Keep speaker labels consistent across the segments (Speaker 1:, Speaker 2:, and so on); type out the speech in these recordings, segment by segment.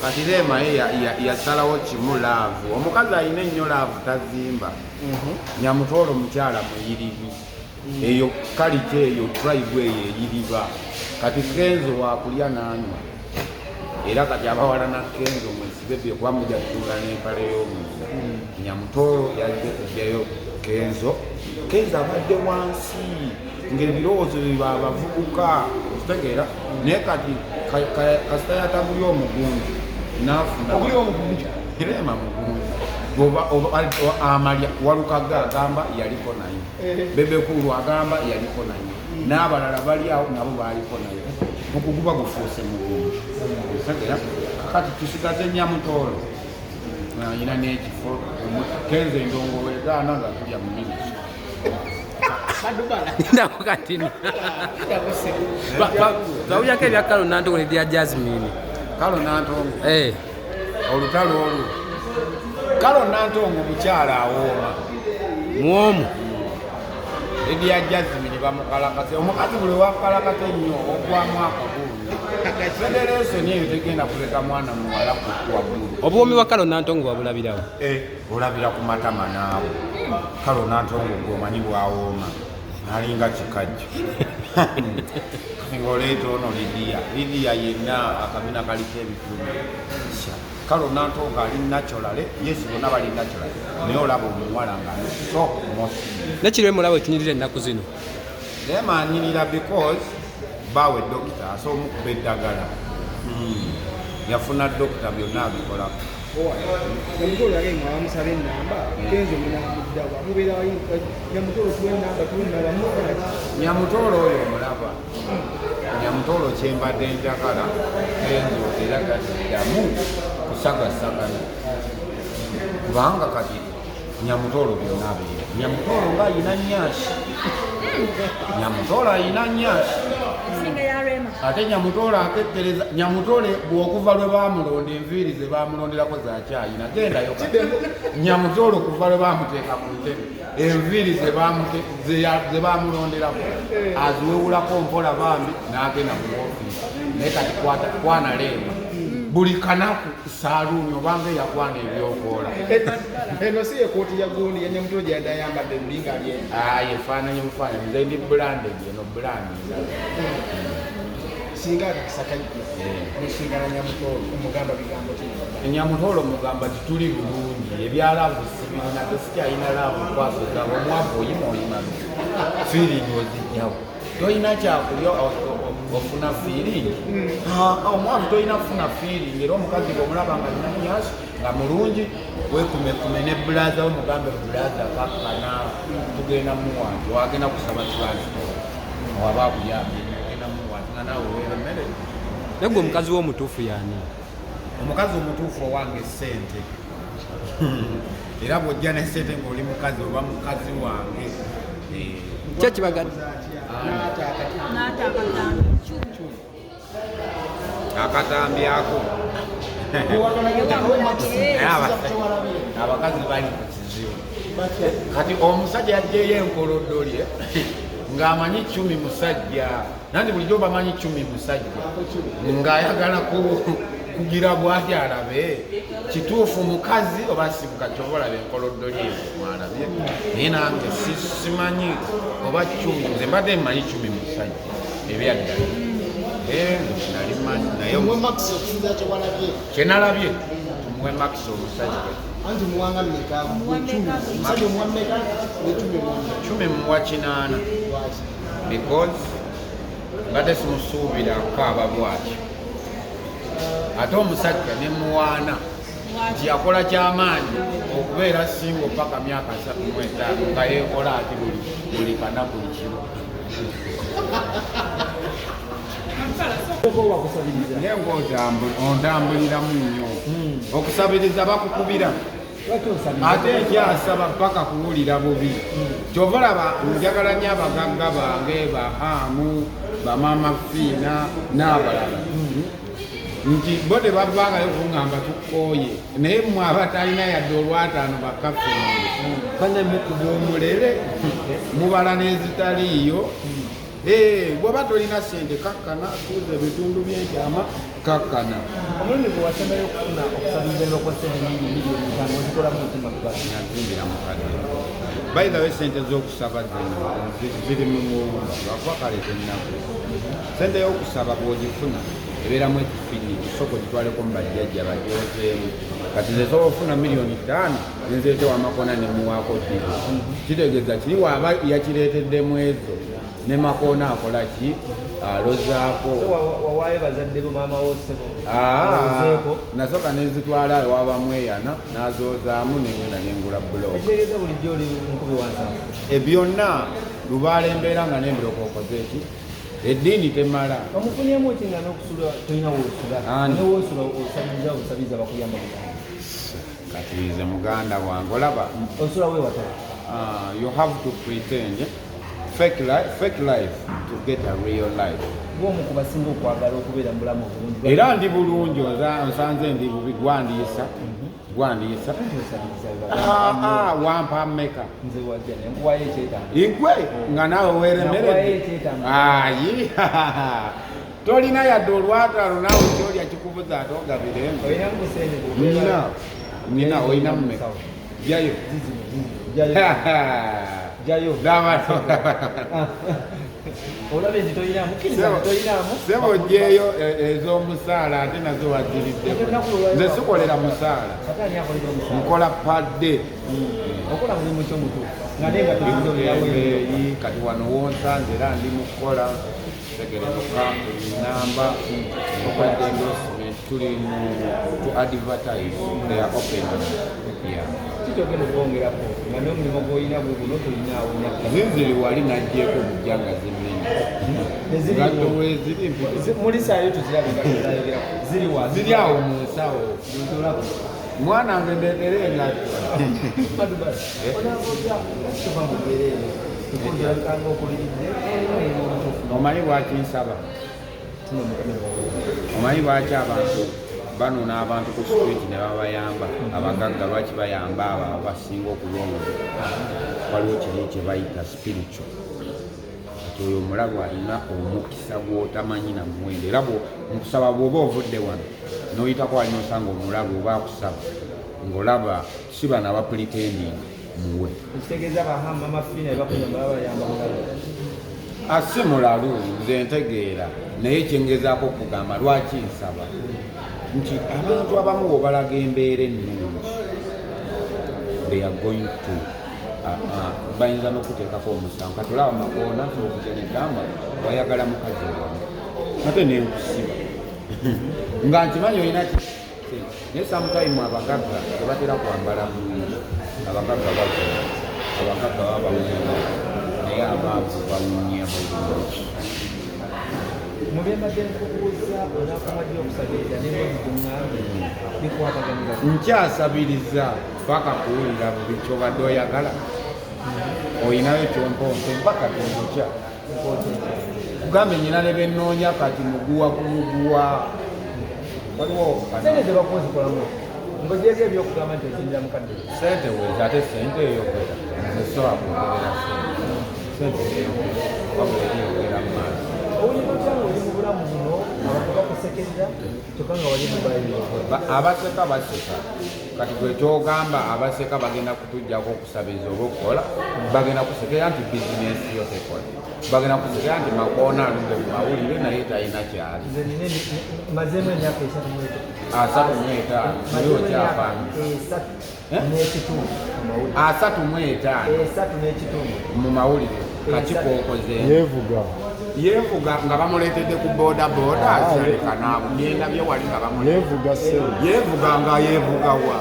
Speaker 1: kati Rema yasalawo kimu laavu omukazi alina ennyo laavu tazimba Nyamutoolo mukyala muyirivu eyo kalike eyo tribe eyo eyiriba kati Kenzo wakulya n'anywa era kati abawala na Kenzo mwesibe bye kuba mujja kutuula n'empale y'omuntu Nyamutoolo yazze kujjayo Kenzo abadde wansi ng'ebirowoozo biba abavubuka okitegeera naye kati kasita yatagulya omugunju n'afuna Rema mugunju amalya Walukaga agamba yaliko naye Bebekulu agamba yaliko naye n'abalala bali awo nabo baaliko naye mukuguba gufuuse mugunju okitegeera kati tusigaze Nyamutoolo ayina n'ekifo Kenzo endongo weegaana nga tulya mu minisi
Speaker 2: Twabulyako ebya Kalo Nantongo nebya Jasmine.
Speaker 1: Kalo Nantongo olutalo olwo Kalo Nantongo mukyala awooma
Speaker 2: mwomu
Speaker 1: ebya Jasmine bamukalakase omukazi buli wakalakate nnyo ogwamu akabuunya Federation eyo tegenda kuleka mwana muwala waggulu
Speaker 2: obuwomi bwa Kalo Nantongo babulabirawo
Speaker 1: olabira ku matama naawe Kalo Nantongo gwomanyi bwawooma alinga kikajjo ngoleeta ono Lidia yenna akabina kaliko ebitulu Kalo Nantongo ali naturale Yesu bonna bali naturale naye olaba omuwala nga so mosi
Speaker 2: nekirwe mulaba ekinyirira ennaku zino
Speaker 1: Rema anyirira because bawe dokita asobola omukuba eddagala yafuna dokita byonna abikolako
Speaker 3: Nyamutoolo yake nga bamusaba ennamba Kenzo munamuddawa mubeera Nyamutoolo tuwa ennamba tuwennaba mukolaki
Speaker 1: Nyamutoolo oyo omulaba Nyamutoolo kyembadde njagala Kenzo era gaddamu kusagasagana kubanga kati Nyamutoolo byonna abirira Nyamutoolo nga ayina nnyaasi Nyamutoolo ayina nnyaasi ate Nyamutoolo akettereza Nyamutoolo bw'okuva lwe baamulonda enviiri ze baamulonderako zakyayina gendayo Nyamutoolo kuva lwe baamuteeka ku ntebe enviiri ze baamulonderako aziwewulako mpola bambi n'agenda mu woofiisi naye kati kwana Rema buli kanaku saaluuni obanga eyakwana ebyokoola
Speaker 3: eno si ekooti ya gundi ya Nyamutoolo gye yadde ayambadde bulinga ali
Speaker 1: efaananyi bufaananyi nze ndi bulande eno bulande
Speaker 3: singa atakisakajja nesingana Nyamutoolo omugamba bigambo ki
Speaker 1: Nyamutoolo mugamba tituli bulungi ebyalaavu sibirina tesikyalina laavu kwasoza omwavu oyima fiiringi ozijjawo toyina kyakulya ofuna fiiringi omwavu toyina kufuna fiiringi era omukazi bw'omulaba nga alina nyaasi nga mulungi wekumekume ne bulaza omugambe bulaza kakkana tugenda muwanti wagenda kusaba transiporo waba akuyambye ogenda muwanti nga naawe weera emmere
Speaker 2: naye gwe omukazi w'omutuufu yaani
Speaker 1: omukazi omutuufu owange ssente era bw'ojja ne ssente ng'oli mukazi oba mukazi wange
Speaker 2: kyekibagadde
Speaker 1: akatambyako abakazi bali ku kizibu kati omusajja yajjeyo enkolodolye ng'amanyi 10 musajja nanti bulijjo bamanyi 10 musajja ng'ayagala kugira bwati alabe kituufu mukazi oba sibuka kyova olaba enkolodolye mwalabye naye nange simanyi oba 10 nze mbadde mmanyi 10 musajja ebyaddala kyenalabye tumuwe makisi omusajja
Speaker 3: anti muwanga mmeka musajja omuwa mmeka
Speaker 1: ne 10 muwa 8 because mbadde simusuubirako aba bwatyo ate omusajja ne muwaana nti yakola kyamaanyi okubeera singo paka myaka 35 nga yeekola ati buli kana buli kiro naye ng'ondambuliramu nnyo okusabiriza bakukubira ate ekyasaba paka kuwulira bubi kyova olaba njagala nnyo abagagga bange bahaamu bamama fiina n'abalala nti bo tebavangayo kuŋŋamba tukooye naye mmwe abatalina yadde olwataano bakafeeyo bane mukuba omulere mubala n'ezitaliiyo bw'oba tolina sente kakkana tuuza ebitundu by'enkyama kakkana
Speaker 3: omulundi gwe wasemera okufuna okusabiriza kwa sente nyingi miliyoni 5 ozikolamu mutima gubasi
Speaker 1: nazimbira mukadde by the way sente z'okusaba ziri muava kale tennaku sente y'okusaba bw'ogifuna ebeeramu ekifini kisoko gitwaleko mu bajjajja bagyozeemu kati nze soba ofuna miliyoni 5 nenzeetewo amakona nemuwaako ddiru kitegeeza kiri waaba yakireeteddemu ezo ne makoona akola ki alozaako
Speaker 3: wawaayo bazadde bo maama wosebo
Speaker 1: nasooka nezitwala ewabamweyana nazozaamu nengenda nengula buloka
Speaker 3: ekitegeeza bulijjo oli nkubi wansanvu
Speaker 1: byonna lubaala embeera nga nembirokokoze eki eddiini temala
Speaker 3: omufunyemu ekinga n'okusula tolina woosula newoosula osabiriza bakuyamba
Speaker 1: katiize muganda wange olaba
Speaker 3: osula wewata
Speaker 1: you have to pretend fake life to get a real life
Speaker 3: gwomu kubasinga okwagala okubeera mulamu obulungi
Speaker 1: era ndi bulungi nsanze ndi bubi gwandiisa wampa mmeka
Speaker 3: nze wajja nenkuwayo ekyetaano
Speaker 1: igwe nga naawe weeremeredde ayi tolina yadde olwatalo naawe kyolya kikubuza ate ogabirembe nina olina mmeka jayo
Speaker 3: jayo olabe nti tolinamu tolinamu
Speaker 1: sebo gyeyo ez'omusaala ate nazo waziriddeko nze sikolera musaala nkola padde
Speaker 3: okola mulimu kyomutu nga nenga
Speaker 1: tulizoeyi kati wano wonsanze era ndi mukukola tegerezoka namba okwadde endorsement tuli to advertise they are open
Speaker 3: kitogenda okwongerako nga n'omulimu gw'olina gwe guno tolinaawo
Speaker 1: zinziri wali najjeeko bujjanga zinnene
Speaker 3: mulisaayo tuzirabegayogera
Speaker 1: ziri awo mu nsawo mwana nge ndeetere engatto omanyi bwaki nsaba omanyi bwaki abantu banona abantu ku street ne babayamba abagagga lwaki bayamba abo abasinga okulonda waliwo kiri kye bayita spiritual kati oyo omulabu alina omukisa gw'otamanyi namuwende era mukusaba bw'oba ovudde wano n'oyitako alina osanga omulabu oba akusaba ng'olaba si bano abapretending muwe
Speaker 3: ekitegeeza bahama amafina ebakunyamba babayamba mulalu
Speaker 1: asi mulalu nze ntegeera naye kyengezaako okugamba lwaki nsaba nti abantu abamu bw'obalaga embeera ennungi they are going to bayinza n'okuteekako omusango kati olaba makoona okutenegamba wayagala mukazi wamu ate nenkusiba nga nkimanyi olina naye samutime abagagga tebatera kwambala bulungi abagagga bakola abagagga babawunya naye abaavu bawunya bulungi
Speaker 3: mubyembadde nkubuuza onaakamajja okusabiriza nebwezikuŋŋambe bikwataganira
Speaker 1: nkyasabiriza paka kuwulira bubi kyobadde oyagala oyinayo kyomponte mpaka tembukya kugambe nyina ne bennoonya kati muguwa ku muguwa waliwo
Speaker 3: sente zebakozikolamu ngojeeko ebyokugamba nti okinira mukadde
Speaker 1: sente weza ate sente eyokwera esobola kwogerera sente wabula eriyogera mu maaso
Speaker 3: owulira otya nga oli mu bulamu buno abantu bakusekerera kyokka nga wali mubayiro
Speaker 1: abaseka baseka kati gwe kyogamba abaseka bagenda kutujjako okusabiriza oba okukola bagenda kusekera nti bizinesi yo tekola bagenda kusekera nti makoona alumbe mu mawulire naye talina kyali
Speaker 3: nze nina mazeemu emyaka
Speaker 1: 35 naye okyafana 35 mu mawulire kakikokoze yevuga nga bamuleetedde ku boda azaleka naabugenda bye wali nga yevuga nga yevuga wa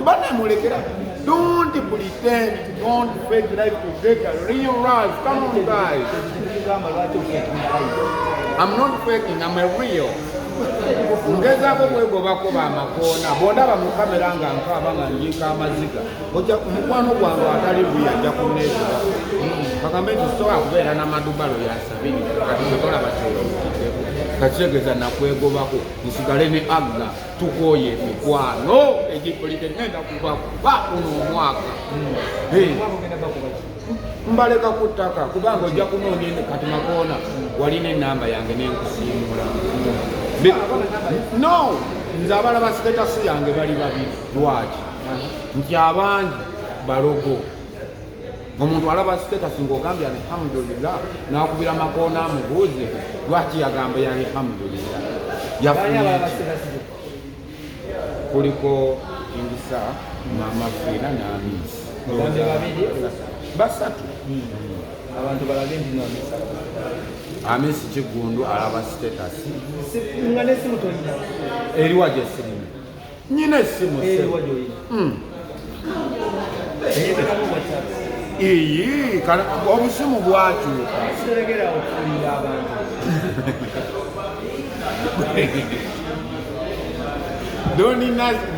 Speaker 1: banemulekera don't pretend don't fake life to get a real life come on guys I'm not faking I'm a real ngezaako kwegobako bamakoona bondaba mu kamera nga nkaaba nga njiika amaziga omukwano gwange atali buya ajja kuneeziba kagambe nti sobola kubeera n'amadubalo yasabini kati wetolaba kyolomukideko kakitegeeza nakwegobako nsigale ne agga tukooye emikwano egipolite ngenda kubakuba uno omwaka mbaleka ku ttaka kubanga ojja kunoonya kati Makoona walina ennamba yange nenkusiimula no nze abalaba sitetasi yange bali babiri lwaki nti abangi balogo omuntu alaba sitetasi ng'ogambye alhamdulillah n'akubira Makoona amubuuze lwaki yagamba ya alhamdulillah kuliko Ingisa Mama Fina n'Amisi basatu
Speaker 3: abantu balaga endino
Speaker 1: Amisi Kigundu alaba sitetasi
Speaker 3: nga n'essimu tolina
Speaker 1: eriwa gye sirimu nyina essimu obusimu bwakyuka
Speaker 3: kiteregera okufuulira abantu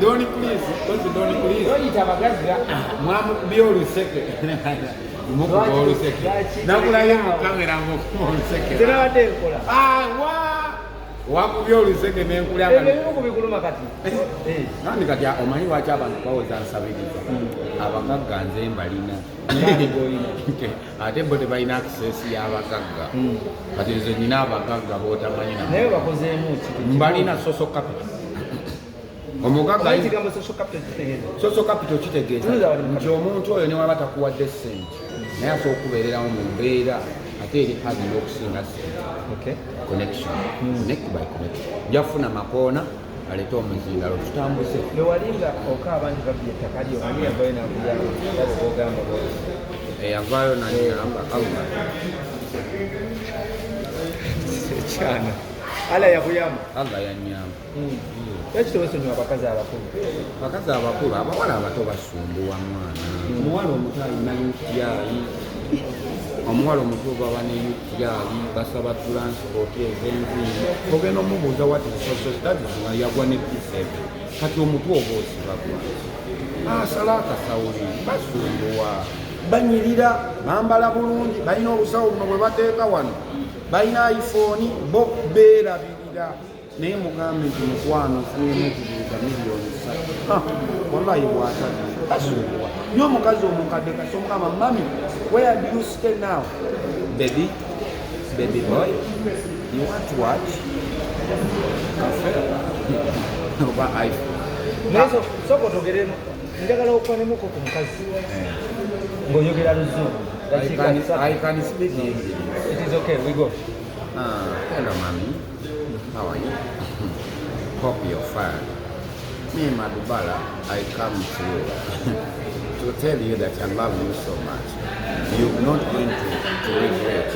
Speaker 1: Doni please oyita abagagga mwamukubye oluseke mukuba oluseke nakulayo mu kamera ngaokuba oluseke
Speaker 3: tenabadde enkola
Speaker 1: wakubye oluseke
Speaker 3: nenkulyakubikuluma kati
Speaker 1: nandi kati omanyi lwaki abantu bawoza nsabiriza abagagga nze mbalina ate bo tebalina akisesi y'abagagga kati nze nyina abagagga botamanyi
Speaker 3: naye bakozeemu
Speaker 1: mbalina soso capital omugagga social capital kitegeeza nti omuntu oyo newaba takuwadde sente naye asobola okubeererawo mu mbeera ate eri hazina okusinga sente connection connect by connection jafuna Makoona alete omuzindalo tutambuze
Speaker 3: lewalinga okaaba nti babye ettaka lyo ani yavayo nakuyamba
Speaker 1: eyavaayo nanyamba kaluma
Speaker 3: ekyana ala yakuyamba
Speaker 1: aga yanyamba
Speaker 3: ekitowesonyiwa abakazi abakulu
Speaker 1: abawala abato basumbuwa mwana omuwala omuto alina UTI omuwala omuto baba ne UTI basaba transport ez'enviiri ogenda omubuuza wati social studies nga yagwa ne P7 kati omutwe oba osibagwa asala akasawuli basumbuwa banyirira bambala bulungi balina obusawo buno bwe bateeka wano balina iPhone bo beerabirira naye mugambe nti mukwano funemu ekibuuza miliyoni 3 wallahi bwatali asumbuwa nyo omukazi omukadde kasi omugamba mami where do you stay now baby boy you want to watch oba iPhone
Speaker 3: naye sooka otogeremu njagala okwanemuko ku mukazi ng'oyogera luzungu
Speaker 1: I can speak English.
Speaker 3: It is okay, we go.
Speaker 1: Hello, mommy. How are you? Hope you're fine. Me, Madubala, I come to you to tell you that I love you so much. You're not going to regret.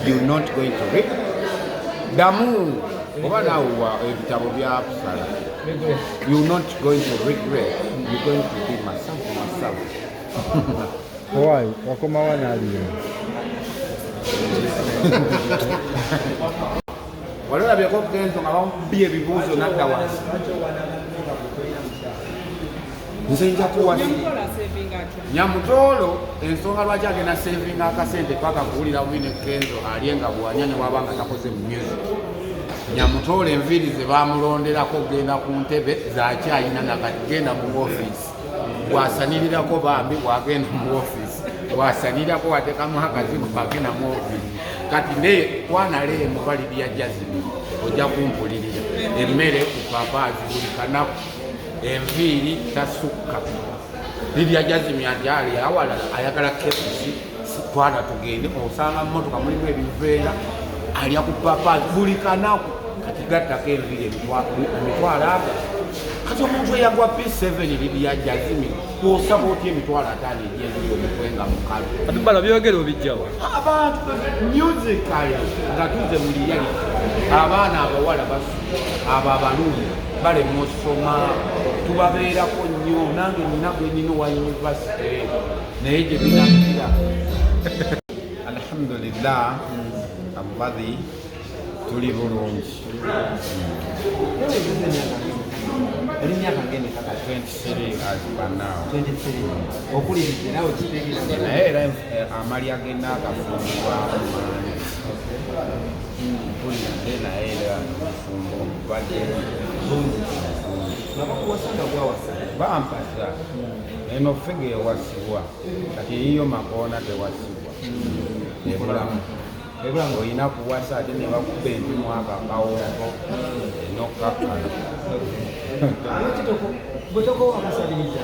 Speaker 1: You're not going to regret. Damu, you're not going to regret. You're going to be myself.
Speaker 4: Why? Wakoma wanaliyo.
Speaker 1: Walola byako kenzo nga bambye ebibuuzo nadda wansi. Nze nja kuwasi. Nyamutoolo ensonga lwaki agenda savinga akasente paka kuwulira wine kenzo alyenga bwanya ne wabanga takoze mu music. Nyamutoolo enviiri ze bamulonderako genda ku ntebe zakyayina nakati genda mu office. Bwasanirirako bambi bwagenda mu office bwasanirirako watekamu akazibu bagenda mu office kati ne twanale mubali bya jazini ojja kumpulirira emmere ku papaazi buli kanaku enviiri tasukka lirya jazimi atyali awalala ayagala kepusi twana tugende osanga mmotoka mulimu ebiveera alya ku papaazi buli kanaku kati gattako enviiri emitwalo aga kati omuntu eyagwa P7 lirya jazimi osaba otya emitwalo 5 egy'enviiri omukwenga mukalu
Speaker 2: kati bala byogera obijjawa
Speaker 1: abantu musicali nga tuze mu reality abaana abawala abo abalungi balema osoma tubabeerako nnyo nange nina gwe nina wa yunivasite naye gye binakira alhamdulillah abadhi tuli bulungi
Speaker 3: eri myaka ngene kaka
Speaker 1: 23 as per now
Speaker 3: 23 okuliridde nawe kitegeeza
Speaker 1: naye era amalya gena akafumbibwa mpulidde naye era fumbo obadde
Speaker 3: abakuwasanga gwawasa
Speaker 1: bampasa eno fege ewasibwa kati eyiyo makoona tewasibwa ebulamu olina kuwasa ate ne bakuba empimu akakawongo enokkakala
Speaker 3: bwe tokowa amasabiriza